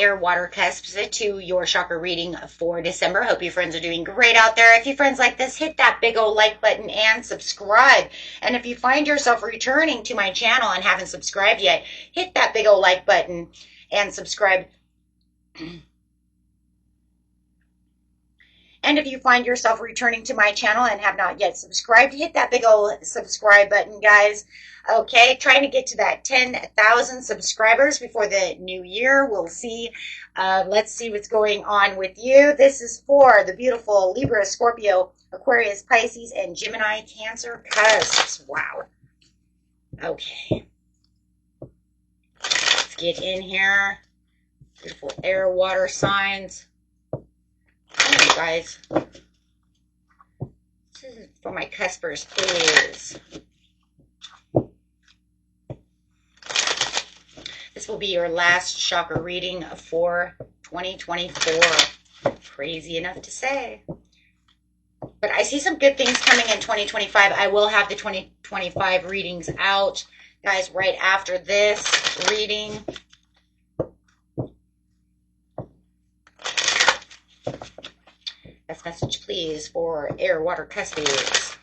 air water cusps to your chakra reading for December. Hope you friends are doing great out there. If you friends like this, hit that big old like button and subscribe. And if you find yourself returning to my channel and haven't subscribed yet, hit that big old like button and subscribe. And if you find yourself returning to my channel and have not yet subscribed, hit that big old subscribe button, guys. Okay, trying to get to that 10,000 subscribers before the new year. We'll see. Let's see what's going on with you. This is for the beautiful Libra, Scorpio, Aquarius, Pisces, and Gemini, Cancer cusps. Wow. Okay. Let's get in here. Beautiful air, water signs. You guys, this is for my cuspers, please. This will be your last chakra reading for 2024. Crazy enough to say. But I see some good things coming in 2025. I will have the 2025 readings out, guys, right after this reading. Best message, please, for air, water, cuspies.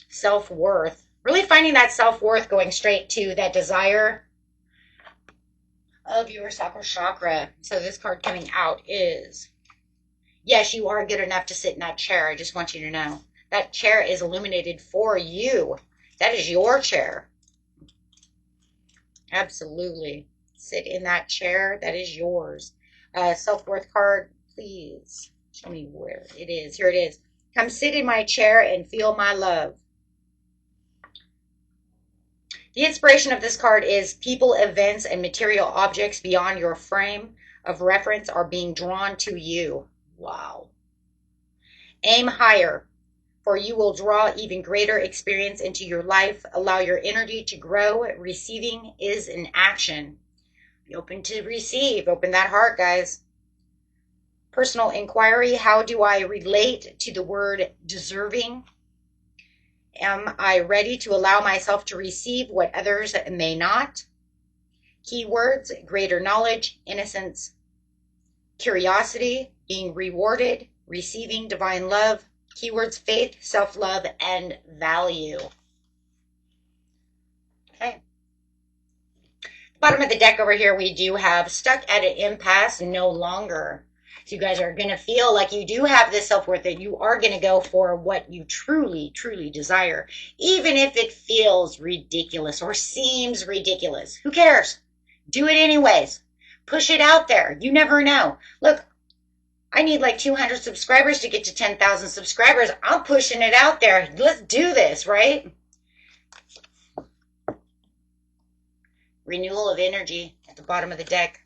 Self-worth. Really finding that self-worth, going straight to that desire of your sacral chakra. So this card coming out is, yes, you are good enough to sit in that chair. I just want you to know. That chair is illuminated for you. That is your chair. Absolutely. Sit in that chair. That is yours. Self-worth card. Please show me where it is. Here it is. Come sit in my chair and feel my love. The inspiration of this card is people, events, and material objects beyond your frame of reference are being drawn to you. Wow. Aim higher, for you will draw even greater experience into your life. Allow your energy to grow. Receiving is an action. Be open to receive. Open that heart, guys. Personal inquiry, how do I relate to the word deserving? Am I ready to allow myself to receive what others may not? Keywords, greater knowledge, innocence, curiosity, being rewarded, receiving divine love. Keywords, faith, self-love, and value. Okay. Bottom of the deck over here, we do have stuck at an impasse, no longer. So you guys are going to feel like you do have this self-worth, that you are going to go for what you truly, truly desire. Even if it feels ridiculous or seems ridiculous. Who cares? Do it anyways. Push it out there. You never know. Look, I need like 200 subscribers to get to 10,000 subscribers. I'm pushing it out there. Let's do this, right? Renewal of energy at the bottom of the deck.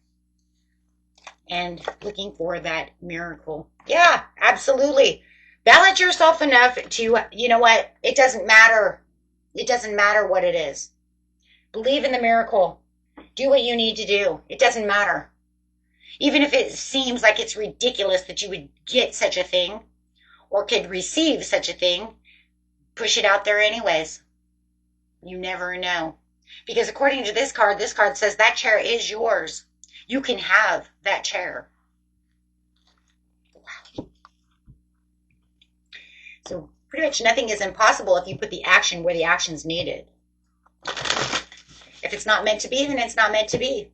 And looking for that miracle. Yeah, absolutely. Balance yourself enough to, you know what? It doesn't matter. It doesn't matter what it is. Believe in the miracle. Do what you need to do. It doesn't matter. Even if it seems like it's ridiculous that you would get such a thing or could receive such a thing, push it out there anyways. You never know. Because according to this card says that chair is yours. You can have that chair. Wow. So pretty much nothing is impossible if you put the action where the action's needed. If it's not meant to be, then it's not meant to be.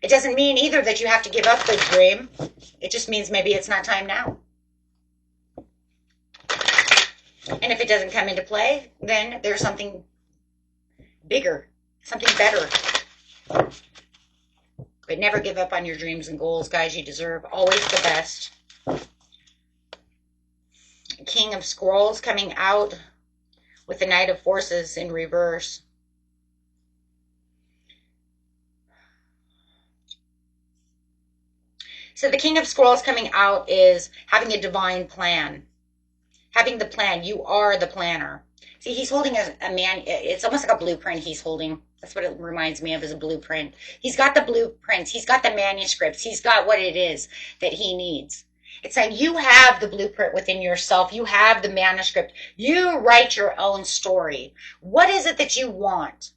It doesn't mean either that you have to give up the dream. It just means maybe it's not time now. And if it doesn't come into play, then there's something bigger, something better. But never give up on your dreams and goals, guys. You deserve always the best. King of Scrolls coming out with the Knight of Forces in reverse. So the King of Scrolls coming out is having a divine plan. Having the plan. You are the planner. See, he's holding a man. It's almost like a blueprint he's holding. That's what it reminds me of, is a blueprint. He's got the blueprints. He's got the manuscripts. He's got what it is that he needs. It's saying you have the blueprint within yourself. You have the manuscript. You write your own story. What is it that you want?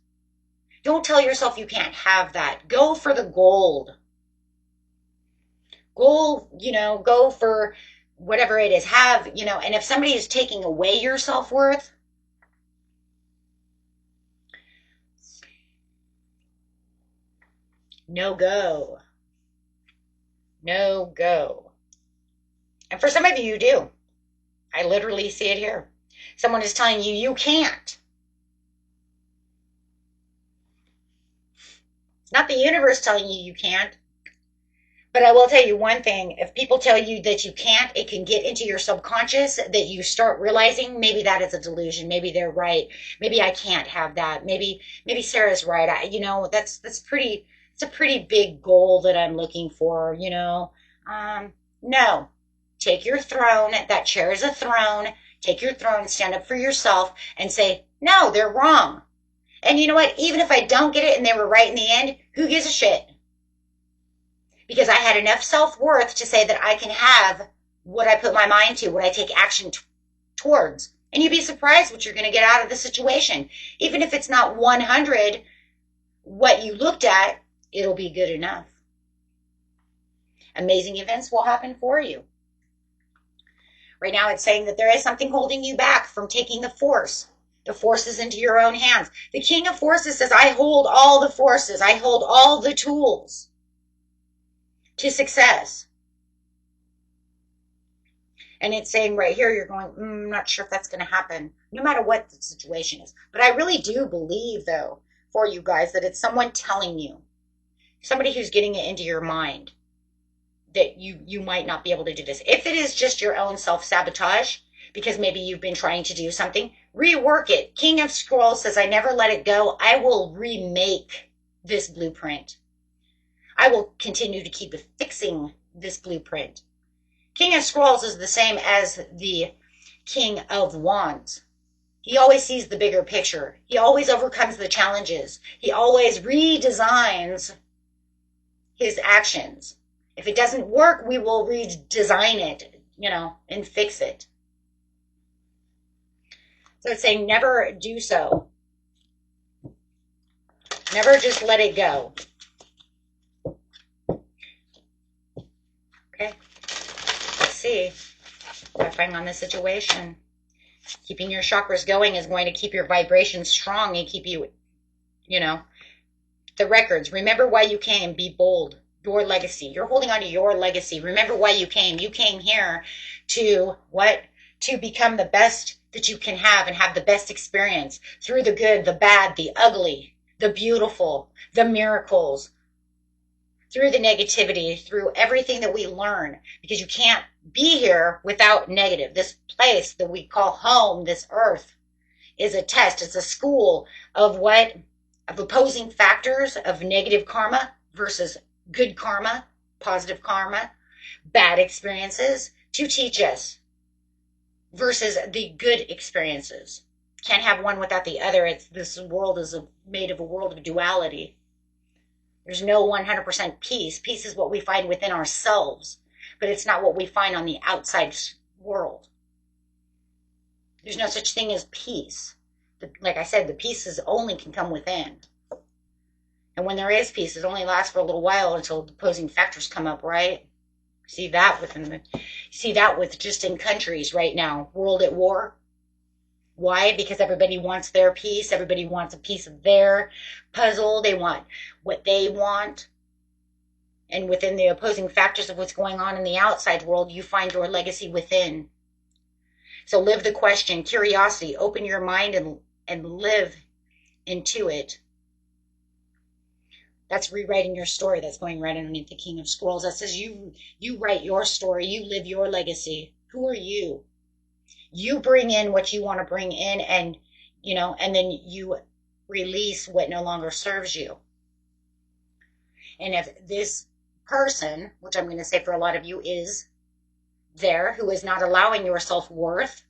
Don't tell yourself you can't have that. Go for the gold. Go for whatever it is. And if somebody is taking away your self-worth, no go. No go. And for some of you, you do. I literally see it here. Someone is telling you you can't. It's not the universe telling you you can't. But I will tell you one thing. If people tell you that you can't, it can get into your subconscious that you start realizing maybe that is a delusion. Maybe they're right. Maybe I can't have that. Maybe Sarah's right. It's a pretty big goal that I'm looking for, No. Take your throne. That chair is a throne. Take your throne, stand up for yourself, and say, no, they're wrong. And you know what? Even if I don't get it and they were right in the end, who gives a shit? Because I had enough self-worth to say that I can have what I put my mind to, what I take action towards. And you'd be surprised what you're going to get out of the situation. Even if it's not 100, what you looked at, it'll be good enough. Amazing events will happen for you. Right now it's saying that there is something holding you back from taking the forces into your own hands. The King of Forces says, I hold all the forces. I hold all the tools to success. And it's saying right here, you're going, I'm not sure if that's going to happen, no matter what the situation is. But I really do believe, though, for you guys, that it's someone telling you, somebody who's getting it into your mind, that you might not be able to do this. If it is just your own self-sabotage, because maybe you've been trying to do something, rework it. King of Scrolls says, I never let it go. I will remake this blueprint. I will continue to keep fixing this blueprint. King of Scrolls is the same as the King of Wands. He always sees the bigger picture. He always overcomes the challenges. He always redesigns his actions. If it doesn't work, we will redesign it, and fix it. So it's saying never do so. Never just let it go. Okay. Let's see what I find on this situation. Keeping your chakras going is going to keep your vibration strong and keep you, the records. Remember why you came. Be bold. Your legacy. You're holding on to your legacy. Remember why you came. You came here to what? To become the best that you can have and have the best experience through the good, the bad, the ugly, the beautiful, the miracles, through the negativity, through everything that we learn, because you can't be here without negative. This place that we call home, this earth, is a test. It's a school of what? Of opposing factors of negative karma versus good karma, positive karma, bad experiences to teach us versus the good experiences. Can't have one without the other. This world is made of a world of duality. There's no 100% peace. Peace is what we find within ourselves, but it's not what we find on the outside world. There's no such thing as peace. Like I said, the peace only can come within. And when there is peace, it only lasts for a little while until the opposing factors come up, right? See that with just in countries right now, world at war. Why? Because everybody wants their piece. Everybody wants a piece of their puzzle. They want what they want. And within the opposing factors of what's going on in the outside world, you find your legacy within. So live the question, curiosity, open your mind and live into it. That's rewriting your story. That's going right underneath the King of Scrolls. That says you write your story. You live your legacy. Who are you? You bring in what you want to bring in, and then you release what no longer serves you. And if this person, which I'm going to say for a lot of you is there, who is not allowing your self-worth,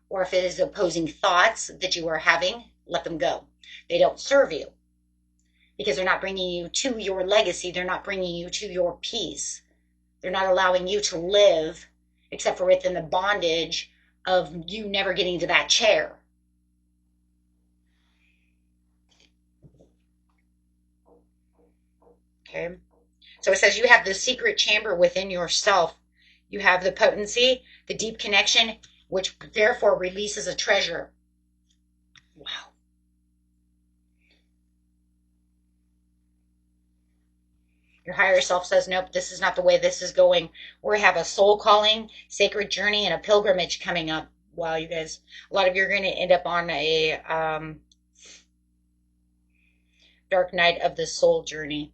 or if it is opposing thoughts that you are having, let them go. They don't serve you. Because they're not bringing you to your legacy. They're not bringing you to your peace. They're not allowing you to live, except for within the bondage of you never getting to that chair. Okay. So it says you have the secret chamber within yourself. You have the potency, the deep connection, which therefore releases a treasure. Wow. Your higher self says, nope, this is not the way this is going. We have a soul calling, sacred journey, and a pilgrimage coming up. Wow, you guys. A lot of you are going to end up on a dark night of the soul journey.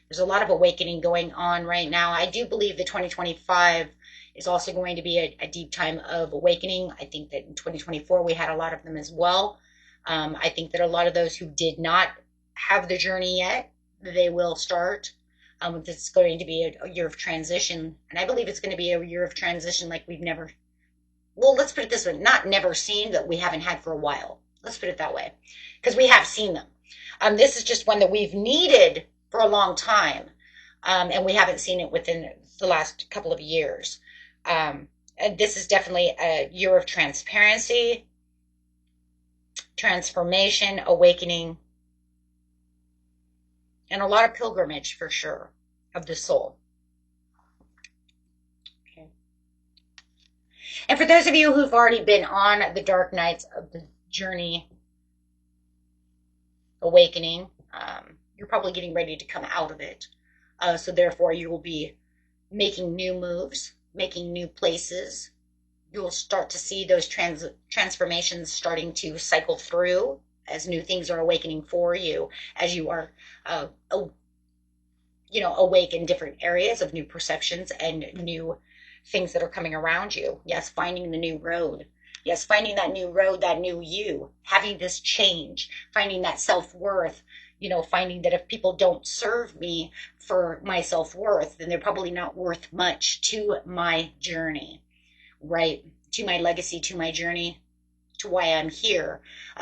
There's a lot of awakening going on right now. I do believe that 2025 is also going to be a deep time of awakening. I think that in 2024 we had a lot of them as well. I think that a lot of those who did not have the journey yet, they will start. It's going to be a year of transition. And I believe it's going to be a year of transition like we've never, well, let's put it this way, not never seen, but we haven't had for a while. Let's put it that way. Because we have seen them. This is just one that we've needed for a long time. And we haven't seen it within the last couple of years. And this is definitely a year of transparency, transformation, awakening, and a lot of pilgrimage for sure of the soul. Okay. And for those of you who've already been on the dark nights of the journey, awakening, you're probably getting ready to come out of it. So therefore you will be making new moves, making new places. You'll start to see those transformations starting to cycle through as new things are awakening for you, as you are, awake in different areas of new perceptions and new things that are coming around you. Yes, finding the new road. Yes, finding that new road, that new you, having this change, finding that self-worth, finding that if people don't serve me for my self-worth, then they're probably not worth much to my journey, right? To my legacy, to my journey, to why I'm here.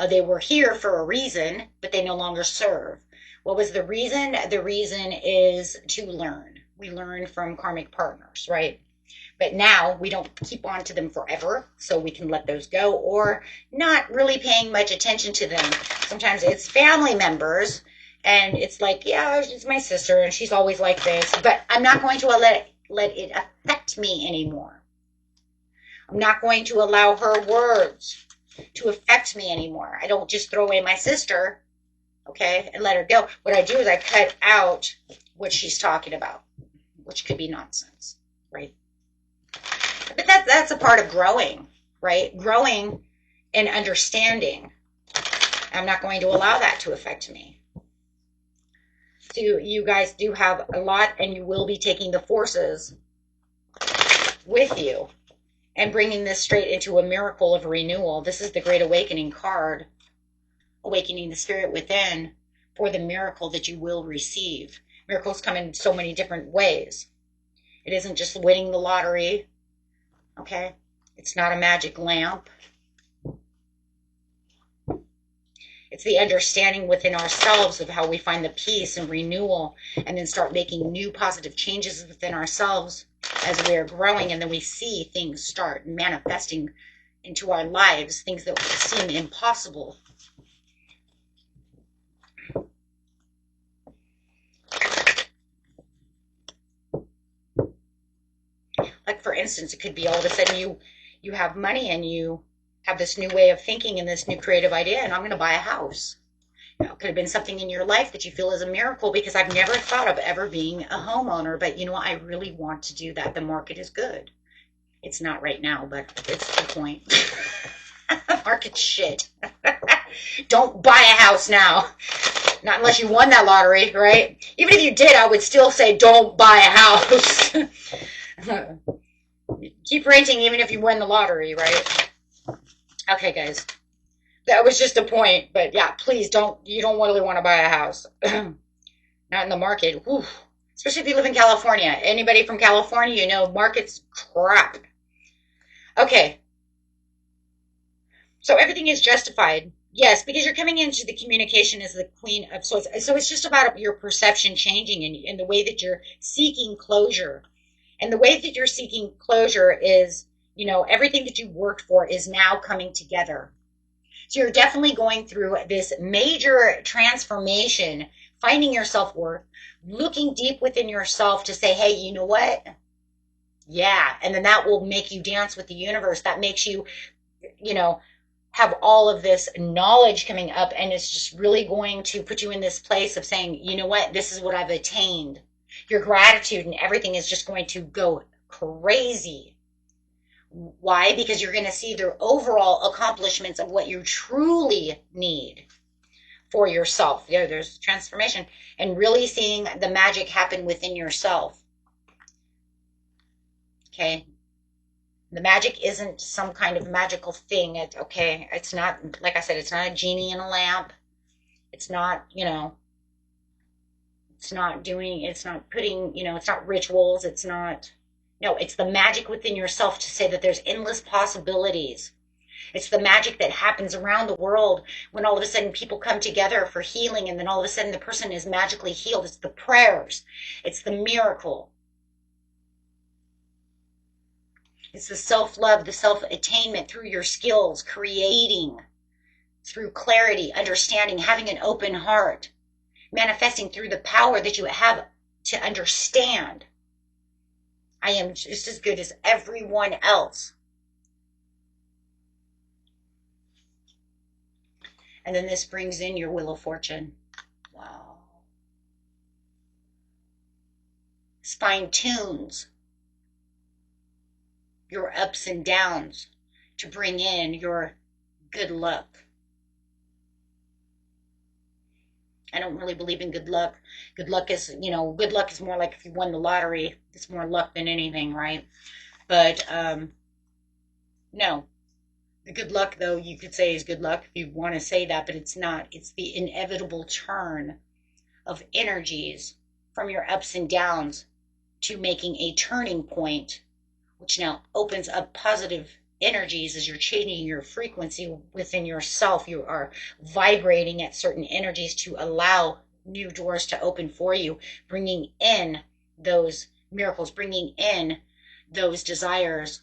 They were here for a reason, but they no longer serve. What was the reason? The reason is to learn. We learn from karmic partners, right? But now we don't keep on to them forever, so we can let those go, or not really paying much attention to them. Sometimes it's family members, and it's like, yeah, she's my sister, and she's always like this, but I'm not going to let it affect me anymore. I'm not going to allow her words to affect me anymore. I don't just throw away my sister, okay, and let her go. What I do is I cut out what she's talking about, which could be nonsense, right? But that's a part of growing, right? Growing and understanding. I'm not going to allow that to affect me. So you guys do have a lot, and you will be taking the forces with you and bringing this straight into a miracle of renewal. This is the Great Awakening card, awakening the spirit within for the miracle that you will receive. Miracles come in so many different ways. It isn't just winning the lottery, okay? It's not a magic lamp. It's the understanding within ourselves of how we find the peace and renewal, and then start making new positive changes within ourselves as we are growing, and then we see things start manifesting into our lives, things that seem impossible. Like, for instance, it could be all of a sudden you have money and you have this new way of thinking and this new creative idea, and I'm going to buy a house. It could have been something in your life that you feel is a miracle, because I've never thought of ever being a homeowner, but I really want to do that. The market is good. It's not right now, but it's the point. Market's shit. Don't buy a house now. Not unless you won that lottery, right? Even if you did, I would still say don't buy a house. Keep renting even if you win the lottery, right? Okay, guys. That was just a point, but yeah, please you don't really want to buy a house. Not in the market. Whew. Especially if you live in California. Anybody from California, market's crap. Okay. So everything is justified. Yes, because you're coming into the communication as the Queen of Swords. So it's just about your perception changing and the way that you're seeking closure. And the way that you're seeking closure is, everything that you worked for is now coming together. So you're definitely going through this major transformation finding your self-worth, looking deep within yourself to say, hey, you know what? Yeah. And then that will make you dance with the universe. That makes you, you know, have all of this knowledge coming up, and it's just really going to put you in this place of saying, you know what, this is what I've attained. Your gratitude and everything is just going to go crazy. Why? Because you're going to see the overall accomplishments of what you truly need for yourself. There's transformation and really seeing the magic happen within yourself. Okay. The magic isn't some kind of magical thing. It's not, like I said, it's not a genie in a lamp. It's not, it's not putting, it's not rituals. No, it's the magic within yourself to say that there's endless possibilities. It's the magic that happens around the world when all of a sudden people come together for healing, and then all of a sudden the person is magically healed. It's the prayers. It's the miracle. It's the self-love, the self-attainment through your skills, creating, through clarity, understanding, having an open heart, manifesting through the power that you have to understand. I am just as good as everyone else. And then this brings in your Wheel of Fortune. Wow. This fine-tunes your ups and downs to bring in your good luck. I don't really believe in good luck. Good luck is more like if you won the lottery. It's more luck than anything, right? But no. The good luck, though, you could say is good luck if you want to say that, but it's not. It's the inevitable turn of energies from your ups and downs to making a turning point, which now opens up positive energies as you're changing your frequency within yourself. You are vibrating at certain energies to allow new doors to open for you, bringing in those miracles, bringing in those desires.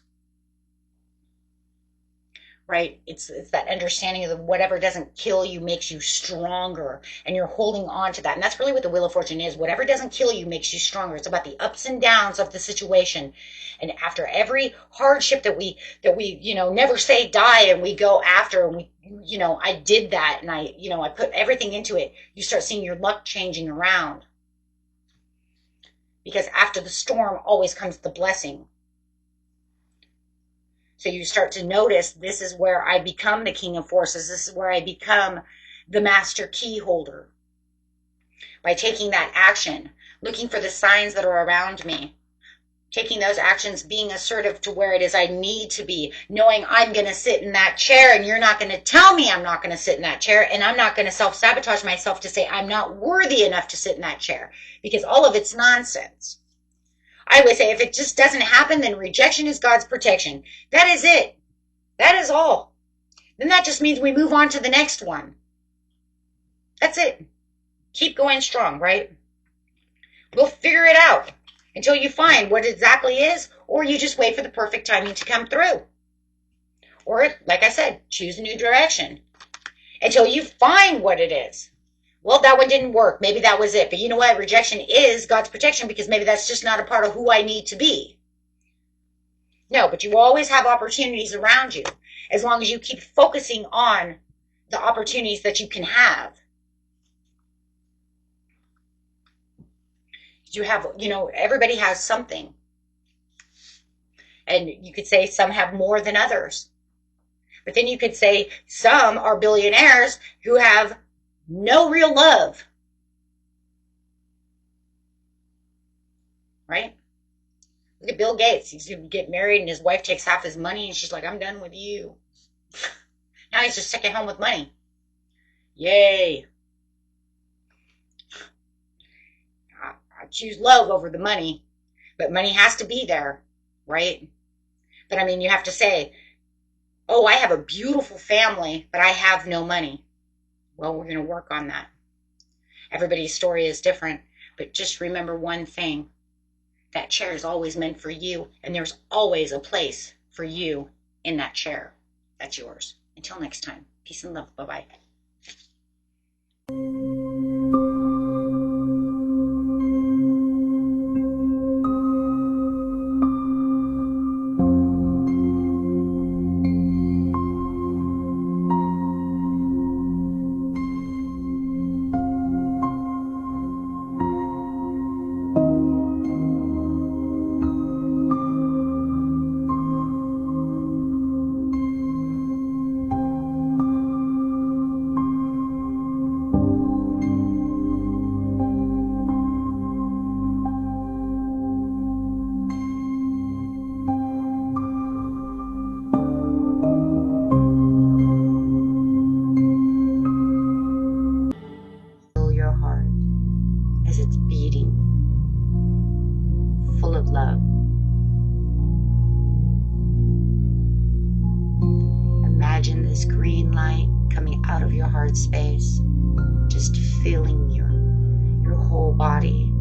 Right? It's that understanding of whatever doesn't kill you makes you stronger, and you're holding on to that. And that's really what the Wheel of Fortune is. Whatever doesn't kill you makes you stronger. It's about the ups and downs of the situation. And after every hardship that we never say die, and we go after, and I did that, and I put everything into it, you start seeing your luck changing around. Because after the storm always comes the blessing. So you start to notice, this is where I become the King of Forces. This is where I become the master key holder. By taking that action, looking for the signs that are around me, taking those actions, being assertive to where it is I need to be, knowing I'm going to sit in that chair, and you're not going to tell me I'm not going to sit in that chair, and I'm not going to self-sabotage myself to say I'm not worthy enough to sit in that chair, because all of it's nonsense. I would say if it just doesn't happen, then rejection is God's protection. That is it. That is all. Then that just means we move on to the next one. That's it. Keep going strong, right? We'll figure it out until you find what it exactly is, or you just wait for the perfect timing to come through. Or, like I said, choose a new direction until you find what it is. Well, that one didn't work. Maybe that was it. But you know what? Rejection is God's protection, because maybe that's just not a part of who I need to be. No, but you will always have opportunities around you as long as you keep focusing on the opportunities that you can have. You have, everybody has something. And you could say some have more than others. But then you could say some are billionaires who have no real love. Right? Look at Bill Gates. He's going to get married, and his wife takes half his money, and she's like, I'm done with you. Now he's just stuck at home with money. Yay. I choose love over the money, but money has to be there, right? But I mean, you have to say, oh, I have a beautiful family, but I have no money. Well, we're going to work on that. Everybody's story is different, but just remember one thing. That chair is always meant for you, and there's always a place for you in that chair. That's yours. Until next time, peace and love. Bye-bye. imagine this green light coming out of your heart space, just filling your whole body.